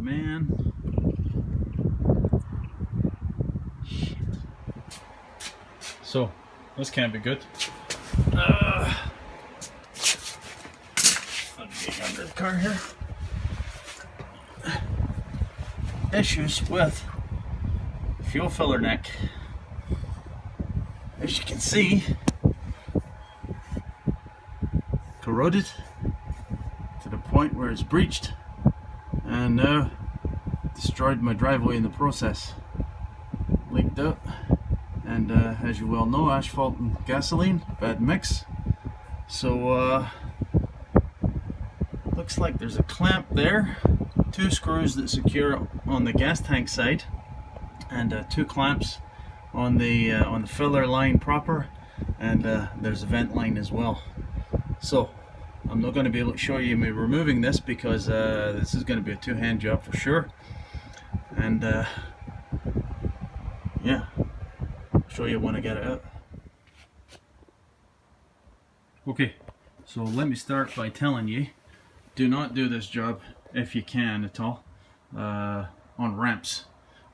man. Shit. So, this can't be good. I'll get under the car here. Issues with fuel filler neck. As you can see, corroded to the point where it's breached and now destroyed my driveway in the process. Leaked out, and as you well know, asphalt and gasoline, bad mix. So looks like there's a clamp there, 2 screws that secure on the gas tank side, and 2 clamps on the filler line proper, and there's a vent line as well. So I'm not going to be able to show you me removing this because this is going to be a 2-hand job for sure, and yeah, I'll show you when I get it out. Okay, so let me start by telling you, do not do this job if you can at all on ramps,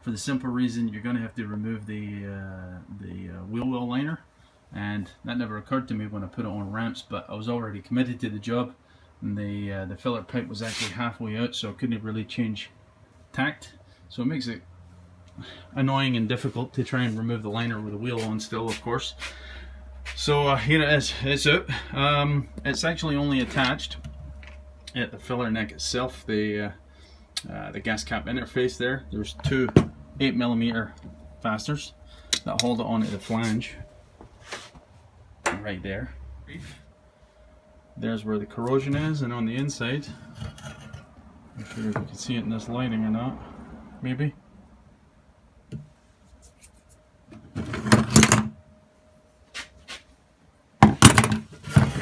for the simple reason you're going to have to remove the wheel well liner, and that never occurred to me when I put it on ramps, but I was already committed to the job, and the filler pipe was actually halfway out, so I couldn't really change tact, so it makes it annoying and difficult to try and remove the liner with the wheel on still, of course. So here it is, it's out. It's actually only attached at the filler neck itself, the gas cap interface there. There's 2 8mm fasteners that hold it onto the flange right there. There's where the corrosion is, and on the inside, I'm not sure if you can see it in this lighting or not, maybe.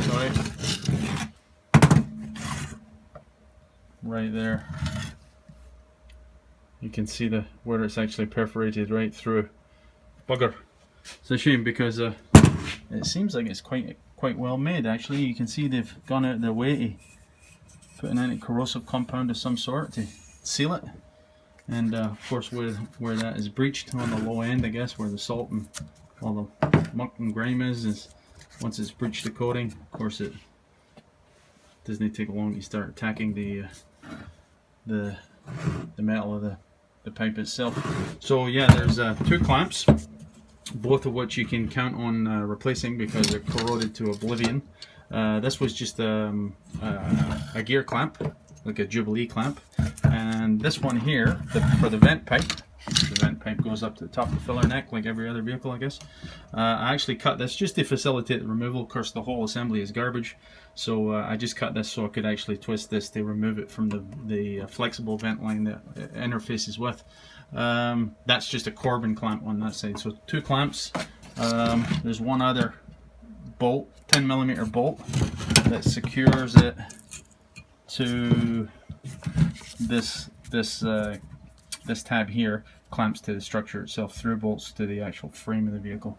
Sorry. Right there. You can see where it's actually perforated right through. Bugger. It's a shame because it seems like it's quite well made actually. You can see they've gone out of their way to put an anti-corrosive compound of some sort to seal it. And of course where that is breached on the low end, I guess, where the salt and all the muck and grime is once it's breached the coating, of course it doesn't take long to start attacking the metal of the pipe itself. So yeah, there's 2 clamps, both of which you can count on replacing because they're corroded to oblivion. This was just a gear clamp, like a Jubilee clamp, and this one here for the vent pipe. The vent pipe goes up to the top of the filler neck like every other vehicle, I guess. I actually cut this just to facilitate the removal. Of course the whole assembly is garbage, so I just cut this so I could actually twist this to remove it from the flexible vent line that it interfaces with. That's just a Corbin clamp on that side, so 2 clamps. There's one other bolt, 10mm bolt, that secures it to this tab here, clamps to the structure itself, through bolts to the actual frame of the vehicle.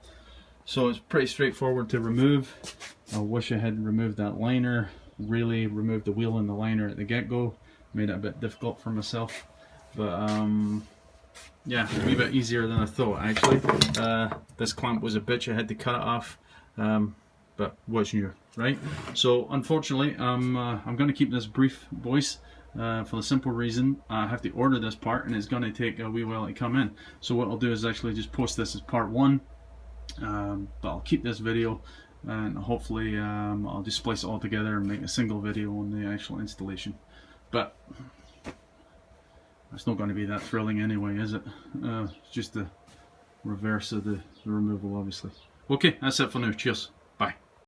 So it's pretty straightforward to remove. I wish I had removed that liner, really removed the wheel and the liner at the get-go. Made it a bit difficult for myself, but yeah, a wee bit easier than I thought actually. This clamp was a bitch, I had to cut it off, but what's new, right? So unfortunately I'm going to keep this brief, boys. For the simple reason I have to order this part and it's going to take a wee while to come in. So what I'll do is actually just post this as part 1, but I'll keep this video and hopefully I'll just splice it all together and make a single video on the actual installation. But it's not going to be that thrilling anyway, is it? It's just the reverse of the removal, obviously. Okay, that's it for now. Cheers.